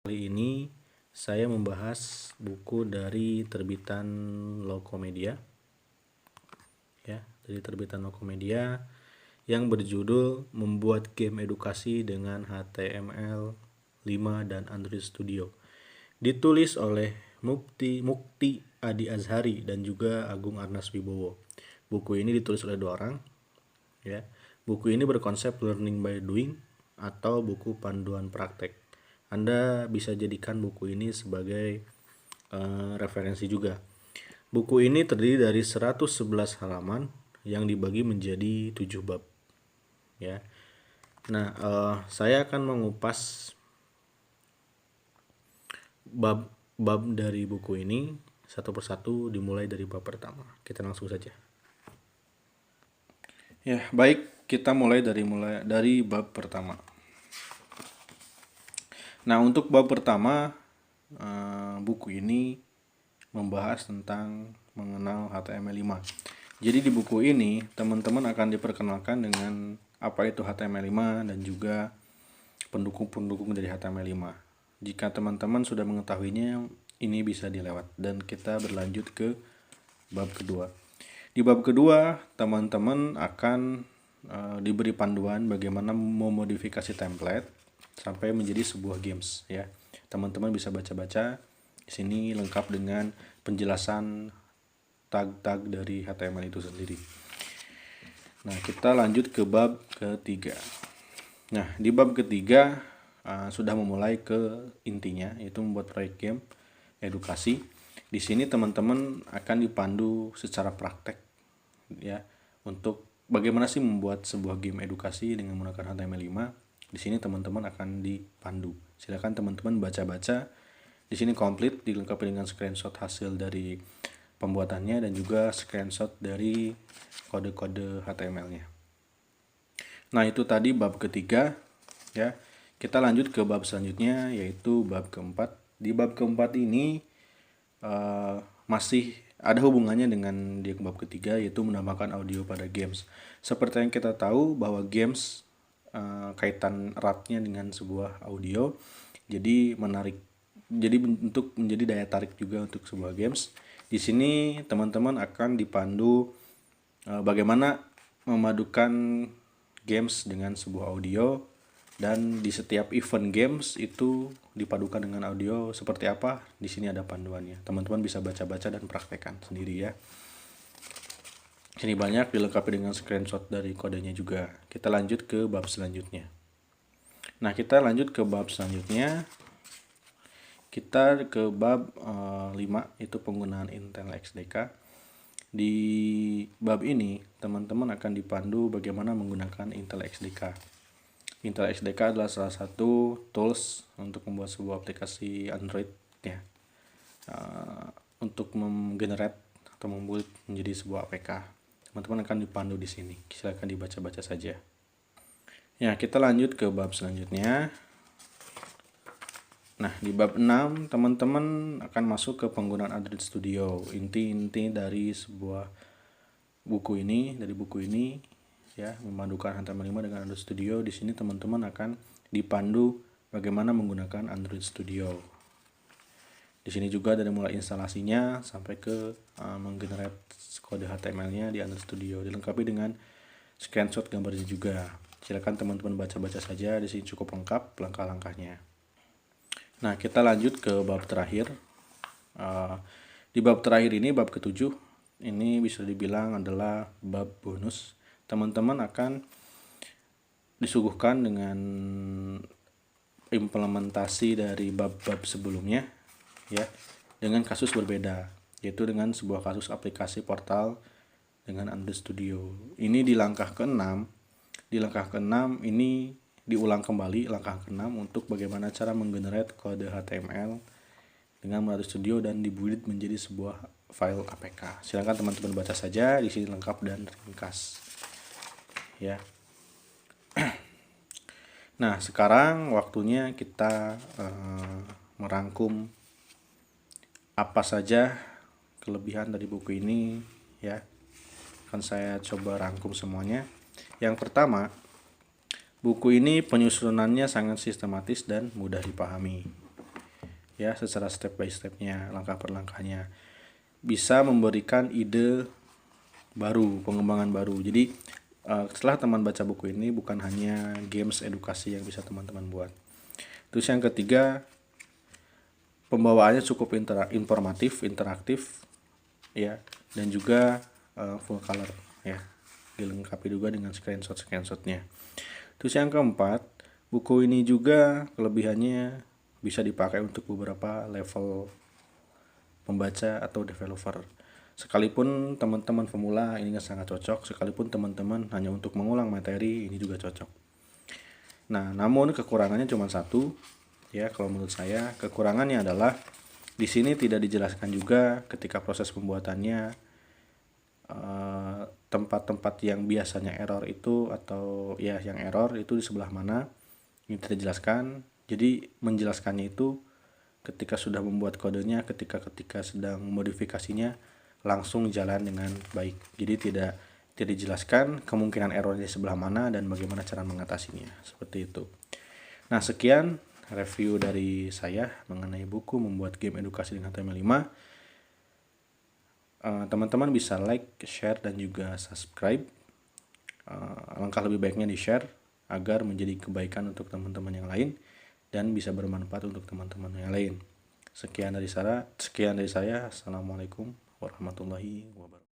Kali ini saya membahas buku dari terbitan Lokomedia, ya, dari terbitan Lokomedia yang berjudul Membuat Game Edukasi dengan HTML5 dan Android Studio. Ditulis oleh Mukti Adi Azhari dan juga Agung Arnas Wibowo. Buku ini ditulis oleh 2 orang, ya. Buku ini berkonsep learning by doing atau buku panduan praktek. Anda bisa jadikan buku ini sebagai referensi juga. Buku ini terdiri dari 111 halaman yang dibagi menjadi 7 bab. Ya. Nah, saya akan mengupas bab dari buku ini satu persatu, dimulai dari bab pertama. Kita langsung saja. Ya, baik, kita mulai dari bab pertama. Nah, untuk bab pertama, buku ini membahas tentang mengenal HTML5. Jadi di buku ini, teman-teman akan diperkenalkan dengan apa itu HTML5 dan juga pendukung-pendukung dari HTML5. Jika teman-teman sudah mengetahuinya, ini bisa dilewat. Dan kita berlanjut ke bab kedua. Di bab kedua, teman-teman akan diberi panduan bagaimana memodifikasi template sampai menjadi sebuah games, ya. Teman-teman bisa baca-baca. Di sini lengkap dengan penjelasan tag-tag dari HTML itu sendiri. Nah, kita lanjut ke bab ketiga. Nah, di bab ketiga sudah memulai ke intinya, yaitu membuat proyek game edukasi. Di sini teman-teman akan dipandu secara praktek, ya, untuk bagaimana sih membuat sebuah game edukasi dengan menggunakan HTML5. Di sini teman-teman akan dipandu. Silakan teman-teman baca-baca. Di sini komplit dilengkapi dengan screenshot hasil dari pembuatannya dan juga screenshot dari kode-kode HTML-nya. Nah, itu tadi bab ketiga, ya. Kita lanjut ke bab selanjutnya, yaitu bab keempat. Di bab keempat ini masih ada hubungannya dengan di bab ketiga, yaitu menambahkan audio pada games. Seperti yang kita tahu bahwa games kaitan eratnya dengan sebuah audio, jadi menarik. Jadi untuk menjadi daya tarik juga untuk sebuah games. Di sini teman-teman akan dipandu bagaimana memadukan games dengan sebuah audio, dan di setiap event games itu dipadukan dengan audio seperti apa. Di sini ada panduannya. Teman-teman bisa baca-baca dan praktekkan sendiri, ya. Ini banyak dilengkapi dengan screenshot dari kodenya juga. Kita lanjut ke bab selanjutnya. Nah, kita lanjut ke bab selanjutnya. Kita ke bab 5, itu penggunaan Intel XDK. Di bab ini, teman-teman akan dipandu bagaimana menggunakan Intel XDK. Intel XDK adalah salah satu tools untuk membuat sebuah aplikasi Android, ya, untuk menggenerate atau membuat menjadi sebuah APK. Teman-teman akan dipandu di sini. Silakan dibaca-baca saja. Ya, kita lanjut ke bab selanjutnya. Nah, di bab 6 teman-teman akan masuk ke penggunaan Android Studio. Inti-inti dari sebuah buku ini, ya, memandukan HTML5 dengan Android Studio. Di sini teman-teman akan dipandu bagaimana menggunakan Android Studio. Di sini juga dari mulai instalasinya sampai ke menggenerate kode HTML-nya di Android Studio, dilengkapi dengan screenshot gambarnya juga. Silakan teman-teman baca-baca saja, di sini cukup lengkap langkah-langkahnya. Nah, kita lanjut ke bab terakhir. Di bab terakhir ini, bab ke-7, ini bisa dibilang adalah bab bonus. Teman-teman akan disuguhkan dengan implementasi dari bab-bab sebelumnya, ya, dengan kasus berbeda, yaitu dengan sebuah kasus aplikasi portal dengan Android Studio. Ini di langkah ke-6. Di langkah ke-6 ini diulang kembali langkah ke-6 untuk bagaimana cara menggenerate kode HTML dengan Android Studio dan dibuild menjadi sebuah file APK. Silakan teman-teman baca saja, di sini lengkap dan ringkas, ya. Nah, sekarang waktunya kita merangkum apa saja kelebihan dari buku ini, ya. Akan saya coba rangkum semuanya. Yang pertama, buku ini penyusunannya sangat sistematis dan mudah dipahami. ya secara step by stepnya, langkah per langkahnya. Bisa memberikan ide baru, pengembangan baru. Jadi setelah teman baca buku ini, bukan hanya games edukasi yang bisa teman-teman buat. Terus yang ketiga, pembawaannya cukup informatif, interaktif, ya, dan juga full color, ya, dilengkapi juga dengan screenshotnya. Terus yang keempat, buku ini juga kelebihannya bisa dipakai untuk beberapa level pembaca atau developer. Sekalipun teman-teman pemula ini sangat cocok, sekalipun teman-teman hanya untuk mengulang materi ini juga cocok. Nah, namun kekurangannya cuma satu, ya, kalau menurut saya kekurangannya adalah di sini tidak dijelaskan juga ketika proses pembuatannya tempat-tempat yang biasanya error itu, atau ya yang error itu di sebelah mana, ini tidak dijelaskan. Jadi menjelaskannya itu ketika sudah membuat kodenya, ketika sedang modifikasinya langsung jalan dengan baik. Jadi tidak dijelaskan kemungkinan errornya di sebelah mana dan bagaimana cara mengatasinya, seperti itu. Nah, sekian review dari saya mengenai buku membuat game edukasi dengan HTML5. Teman-teman bisa like, share, dan juga subscribe. Langkah lebih baiknya di-share agar menjadi kebaikan untuk teman-teman yang lain dan bisa bermanfaat untuk teman-teman yang lain. Sekian dari saya. Assalamualaikum warahmatullahi wabarakatuh.